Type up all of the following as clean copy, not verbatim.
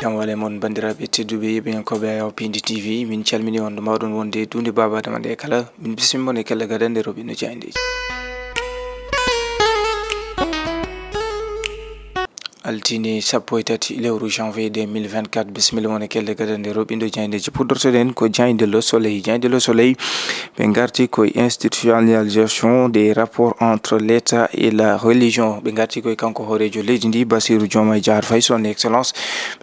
Wale mon bandiraɓe tedduɓe ɓen ko ɓe Pindi TV min calmini on ɗo mawɗon wonde dunde baba damande kala min bisimmo ne kala gadande roɓe no jayndi altine sappo e tati lewru janvier 2024 bisimilla wona kelle gadande roɓindo jaydeji puɗɗortoɗen ko jayde le soleil ɓe garti koye institutionnalisation des rapports entre l'état et la religion ɓe garti koye kanko hoorejo leydi ndi Bassirou Diomaye Diakhar Faye son excellence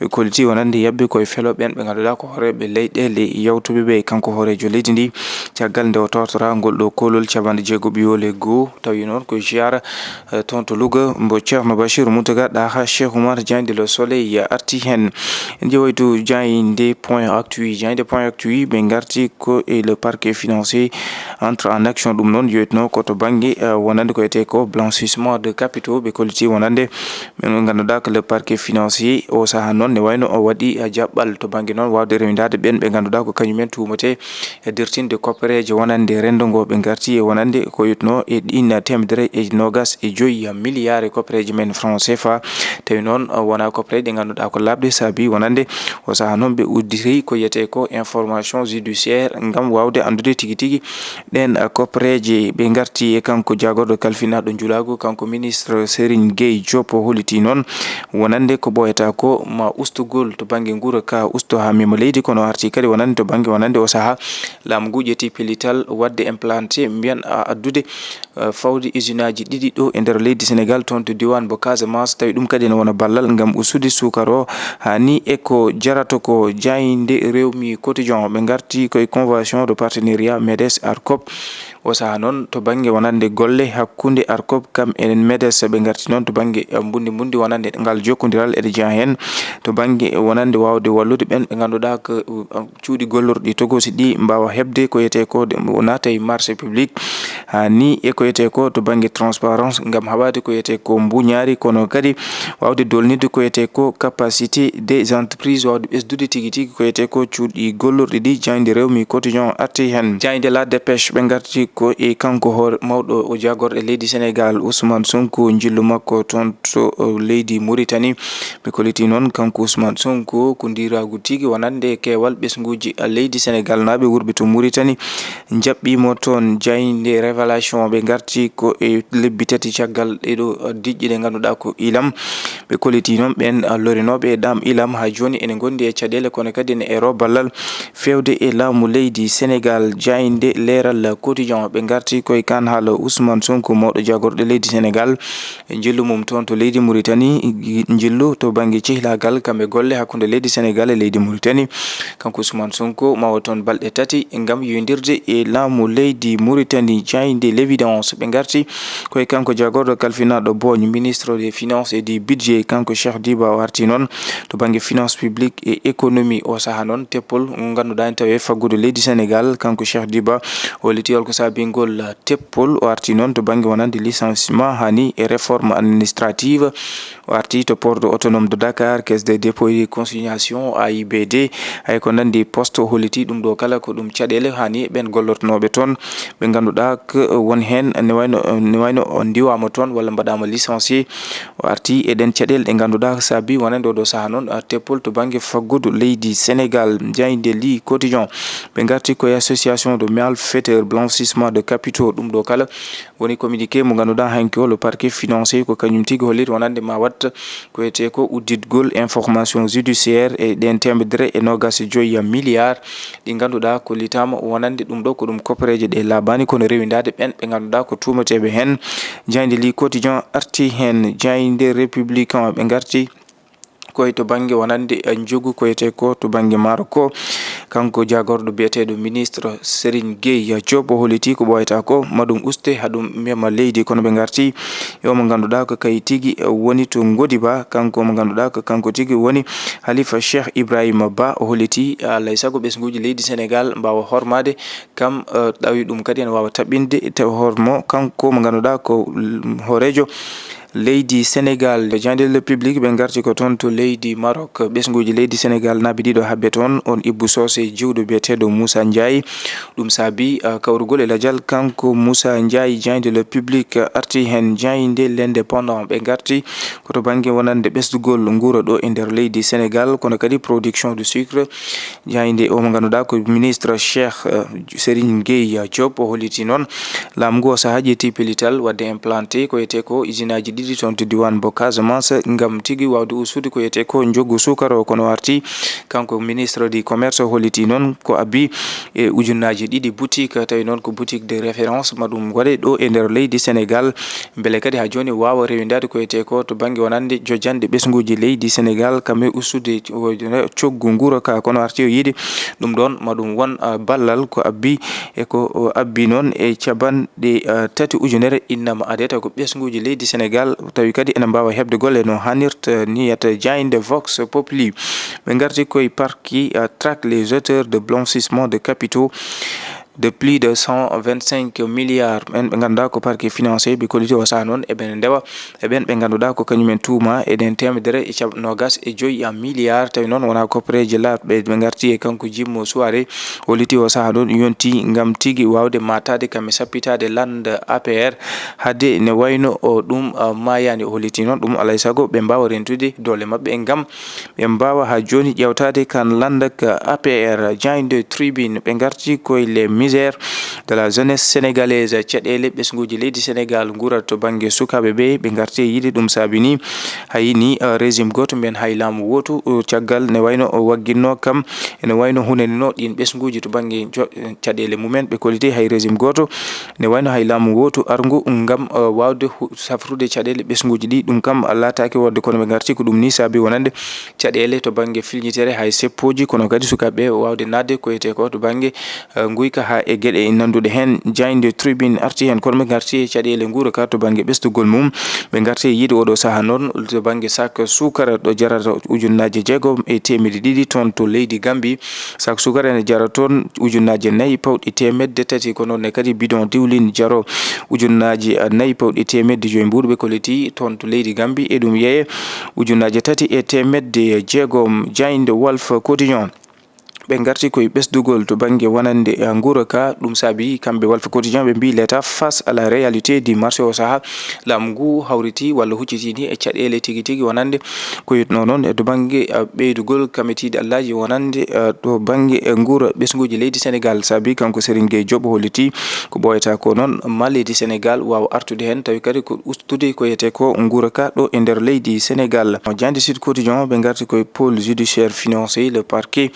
ɓe kolliti wonande yabbe koye feloɓen ɓe ganduɗa ko hooreɓe leyɗele yawtuɓe ɓe kanko hoorejo leydi ndi caggal nde o tortora ngol ɗo kolol capanɗe jeegom ɓiyole goho tawi noon ko jiyara toon to Louga mbo Ceerno Bachir Mountaga ɗaha Cheikh Oumar Diagne le soleil arti hen en jewoytu Diagne point actu ɓe garti ko e le parquet financier entre en action ɗum noon joytno koto banggue wonande ko ete ko blanchissement de capitaux ɓe kolliti wonande men ganduɗa ko le parquet financier o saaha noon ne wayno o waɗi jaɓɓal to banggue noon wawde rewidade ɓen ɓe ganduɗa ko kañumen tumate e dirtinde koppereje wonande rendo ngo ɓe garti e wonande ko yitno e ɗin temedere e nogas e joyi milliard e koppereje men franc CFA tawi noon wona koppereje ɗe ganduɗa ko labde saabi wonande o saaha noon ɓe udditi ko yete ko information judiciaire ngam wawde andude tigui tigui ɗen koppereje ɓe garti e kanko jagorɗo kalfinaɗo julago kanko ministre Serigne Gueye Diop holliti noon wonande ko ɓoyata ko ma ustugol to banggue guura ka usto ha mimo leydi kono arti kadi wonande to banggue wonande o saaha laamu ngu ƴetti pellital wadde implanté mbiyan addude fawde usine aji ɗiɗi ɗo e nder leydi Sénégal toon to diwan bo Casamance tawi ɗum kadi ne wona ballal ngam usude sukar o hani eko jarato ko jayde rewmi quotidien ɓe garti koye convention de partenariat MEDES ARCOP o saaha noon to banggue wonande golle hakkude ARCOP kam enen MEDES ɓe garti noon to banggue bundi wonande ngal jokkodiral eɗe jeeya hen to banggue wonande wawde wallude ɓen ɓe ganduɗa ko cuuɗi gollorɗi togosi ɗi mbawa hebde ko yete ko nata e marché public hani e ko yete ko to banggue transparence ngam haɓade ko yete ko mbuñaari kono kadi wawde dolnide ko yete ko capacité des entreprises wawde ɓesdude tigui tigui ko yete ko cuuɗi gollorɗi ɗi jayde rewmi quotidien arti hen jayde la dépêche ɓe garti ko e kanko hoore mawɗo o jagorɗo leydi Sénégal Ousmane Sonko jillu makko toon to leydi Mauritanie ɓe kolliti noon kanko Ousmane Sonko ko ndiragu tigui wonande kewal ɓesguji leydi Sénégal naɓe wurɓe to Mauritanie jaɓɓimo toon jayde révélation ɓe garti ko e lebbi tati caggal ɗeɗo diƴƴe ɗe ganduɗa ko ilam ɓe kolliti noon ɓen lorinoɓe ɗam ilam ha joni ene gondi e caɗele kono kadi ne ero ballal fewde e laamu leydi Sénégal jayde leeral quotidien ɓe garti koye kan haala Ousmane Sonko mawɗo jagorɗo leydi Sénégal jillu mum toon to leydi Mauritanie jillu to banggue cehlagal kamɓe golle hakkude leydi Sénégal e leydi Mauritanie kanko Ousmane Sonko mawa toon balɗe tati ngam yodirde e laamu leydi Mauritanie jayde l'évidence ɓe garti koye kanko jagorɗo kalfinaɗo bogne ministre des finances et du budget kanko Cheikh Diba o arti noon to banggue finance publique et économie o saaha noon teppol ganduɗa en tawi faggude leydi Sénégal kanko Cheikh Diba holliti ko sabingol teppol o arti noon to banggue wonande licenciement hani e réforme administrative o arti to port autonome de Dakar caisse des dépôts et consignation AIBD hay ko nandi poste holliti ɗum ɗo kala ko ɗum caɗele hani ɓen gollortonoɓe toon ɓe ganduɗa ko won hen ne wayno o diwama toon walla mbaɗama licencié o arti eɗen caɗele ɗe ganduɗa saabi wonande oɗo saaha noon teppol to banggue faggudu leydi Sénégal jayde li quotidien ɓe garti koye association de malfaiteurs blanchissement de capitaux ɗum ɗo kala woni communiqué mo ganduɗa hanki o le parquet financier ko kañum tigui holliti wonande ma watta ko yete ko udditgol information judiciaire e ɗen temedere e nogas joyi milliard ɗi ganduɗa ko litama wonande ɗum ɗo ko ɗum koppereje ɗe labani kono rewidade ɓen ɓe ganduɗa ko tumateɓe hen jayde li quotidien arti hen jayde républicain ɓe garti koye to banggue wonande jogu ko yete ko to banggue maaro ko kanko jagorɗo biyeteɗo ministre Serigne Gueye Diop holliti ko ɓoyata ko maɗum uste haɗum mema leydi kono ɓe garti yo mo ganduɗa ko kay tigui woni to Godiba kanko mo ganduɗa ko kanko tigui woni Halifa Cheikh Ibrahima Ba o holliti alay saago ɓesguji leydi Sénégal mbawa hormade kam ɗawi ɗum kadi ene wawa taɓɓinde taw hormo kanko mo ganduɗa ko hoorejo leydi Sénégal jandel public ɓe garti ko toon to leydi Maroc ɓesguji leydi Sénégal naaɓe ɗiɗo habbe toon on Ibou Sosé jiwɗo biyeteɗo Moussa Ndiaye ɗum saabi kawrugol e ladial kanko Moussa Ndiaye jandel public arti hen jayde l'indépendant ɓe garti koto banggue wonande ɓesdugol guura ɗo e nder leydi Sénégal kono kadi production de sucre jayde o mo ganduɗa ko ministre Cheikh Serigne Gueye Diop o holliti noon laamu ngu o saaha ƴetti pellital wadde implanté ko yete ko usine aji ɗiɗi toon to diwan bo Casamance ngam tigui wawde usude ko yete ko joggu sukara o kono warti kanko ministre du commerce o holliti noon ko abbi e ujunnaji ɗiɗi boutique tawi noon ko boutique de référence maɗum waɗe ɗo e nder leydi Sénégal beele kadi ha joni wawa rewidade ko yete ko to banggue wonande jojande ɓesguji leydi Sénégal kamɓe ustude coggu guura ka kono arti o yiiɗi ɗum ɗon maɗum won ballal ko abbi e ko abbi noon e cabanɗe 3 ujunere innama adeta ko ɓesguji leydi Sénégal tawi kadi ene mbawa hebde golle no hannirta niyata jayde Vox Populi ɓe garti koye parquet traque les auteurs de blanchissement de capitaux de plus de 125 milliards en ɓe ganduɗa ko parquet financier ɓe kolliti o saha noon eɓene ndewa eɓen ɓe ganduɗa ko kañumen tuuma eɗen temedere e nogas e joyyi en milliards tawi noon wona copreje latɓe ɓe garti e kanko Jimmo Souare holliti o saha noon yonti ngam tigui wawde matade kamɓe sappitade lande APR hadde ne wayno o ɗum mayani o holliti noon ɗum alay saago ɓe mbawa rentude dole mabɓe ngam ɓe mbawa ha joni ƴewtade kan landak APR jayde tribune ɓe garti koye les de la jeunesse sénégalaise caɗele ɓesguji leydi Sénégal guurat to banggue sukaɓe ɓe ɓe garti yiide ɗum saabini hayni régime goto mbiyen hay laamu wotu caggal ne wayno o wagginno kam ene wayno hunanino ɗin ɓesguji to banggue caɗele mumen ɓe kolliti hay régime goto ne wayno hay laamu wotu arngu ngam wawde safrude caɗele ɓesguji ɗi ɗum kam lataki wadde kono ɓe garti ko ɗum ni saabi wonande caɗele to banggue filñitere hay seppoji kono kadi sukaɓe wawde nadde ko yete ko to banggue guyka ha e gueɗe nanduɗe hen jayde tribune arti hen kono ɓe garti e caɗele guura ka to banggue ɓesdugol mum ɓe garti e yiide oɗo saaha noon to banggue sac sukara ɗo jarata ujunnaje 600 toon to leydi Gambie sac sukara ene jara toon ujunnaje 4 pawɗi temedde tati ko noon kadi bidon diwlin jaro ujunnaje 4 pawɗi temedde 5 mbuɗo ɓe kolliti toon to leydi Gambie e ɗum yeeye ujunnaje 3 e temedde 6 jayde Walf Quotidien ɓe garti koye ɓesdugol to banggue wonande guura ka ɗum saabi kamɓe Walf Quotidien ɓe mbi l'état face à la réalité du marché o saaha laamu ngu hawriti walla huccitini e caɗele tigui tigui wonande ko yitno noon e to banggue ɓeydugol kametide allaji wonande to banggue guura ɓesguji leydi Sénégal saabi kanko Serigne Gueye Diop holliti ko ɓoyata ko noon ma leydi Sénégal wawa artude hen tawi kadi ko ustude ko yete ko guura ka ɗo e nder leydi Sénégal jande Sud Quotidien ɓe garti koye pôle judiciaire financier le parquet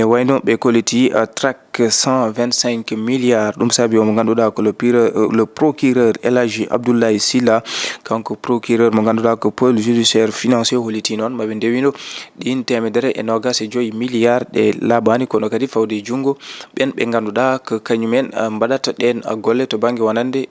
ne wayno ɓe kolliti traque 125 milliards ɗum saabi o mo ganduɗa ko le procureur El Hadji Abdoulaye Sylla kanko procureur mo ganduɗa ko pôle judiciaire financier holliti noon maɓe ndewino ɗin 125 milliards ɗe labani kono kadi fawde jungo ɓen ɓe ganduɗa ko kañumen mbaɗata ɗen golle to banggue wonande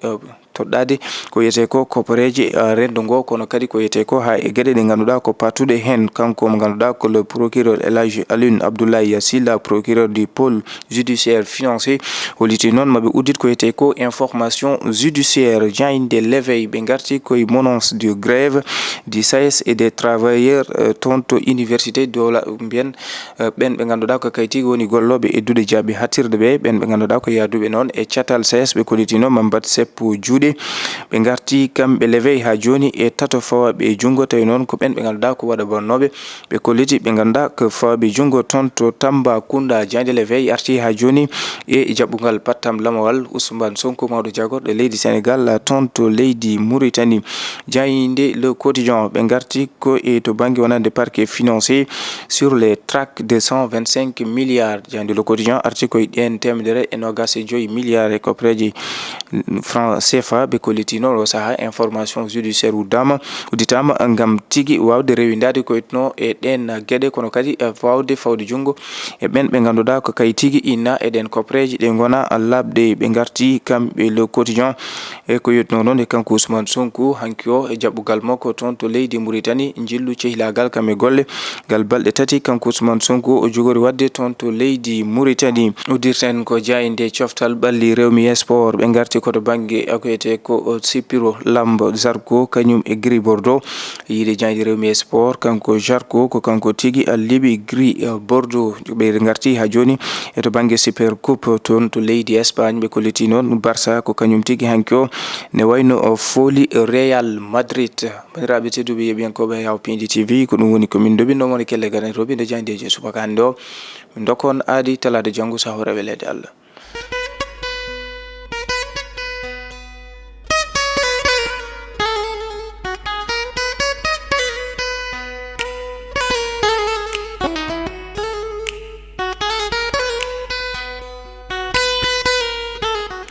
toɗɗade ko yete ko kopareje rendo ngo kono kadi ko yete ko ha e gueɗe ɗe ganduɗa ko patuɗe hen kanko mo ganduɗa ko le procureur El Hadji Alioune Abdoulaye Sylla procureur du pôle judiciaire financier holliti noon maɓe uddit ko yete ko information judiciaire jayde l'éveil ɓe garti koye menace de grève du SAES et des travailleurs toon to université dola mbiyen ɓen ɓe ganduɗa ko kayti woni golloɓe eddude jaabi hattirde ɓe ɓen ɓe ganduɗa ko yaduɓe noon e catal SAES ɓe kolliti noon mambat seppo juuɗe ɓe garti kamɓe l'éveil ha joni e tato fawaɓe jungo tawi noon ko ɓen ɓe ganduɗa ko waɗa bonnoɓe ɓe kolliti ɓe ganduɗa ko fawaɓe jungo toon to Tambacounda jande l'éveil arti ha joni e jaɓɓugal pattam lamawal Ousmane Sonko mawɗo jagorɗo leydi Sénégal toon to leydi Mauritanie jayinde le quotidien ɓe garti ko e to banggue wonande parquet financier sur les traques de 125 milliards jande le quotidien arti koye ɗen 125 milliards e copreji franc CFA ɓe kolliti noon o saaha information judiciaire udditama ngam tigui wawde rewidade ko yitno e ɗen gueɗe kono kadi wawde fawde jungo e ɓen ɓe ganduɗa ko kay tigui timina eden kopreji ɗe gona labde ɓe garti kamɓe Le Quotidien e ko yetno noon e kanko Ousmane Sonko hanki o e jaɓɓugal makko toon to leydi Mauritanie jillu cehilagal kam e golle gal balɗe tati kanko Ousmane Sonko o jogori wadde toon to leydi Mauritanie uddirten ko jayinde coftal ɓalli Rewmi Sport ɓe garti koto banggue akoyete ko Sipiro Lambo Zarko kañum e Gris Bordeaux yiide jayde Rewmi Sport kanko Zarko ko kanko tigi alliɓi Gris Bordeaux ɓe garti ha joni e to banggue Super Coupe toon to leydi Espagne ɓe kolliti noon Barça ko kañum tigi hanki o ne wayno foli Real Madrid bandiraɓe tedduɓe yeɓiyankoɓe yaw Pindi TV ko ɗum woni komin dobinnomon e kelle gaɗen roɓinde jaydeji subaka hande o min dokkon aadi talade janggo sahora welede Allah.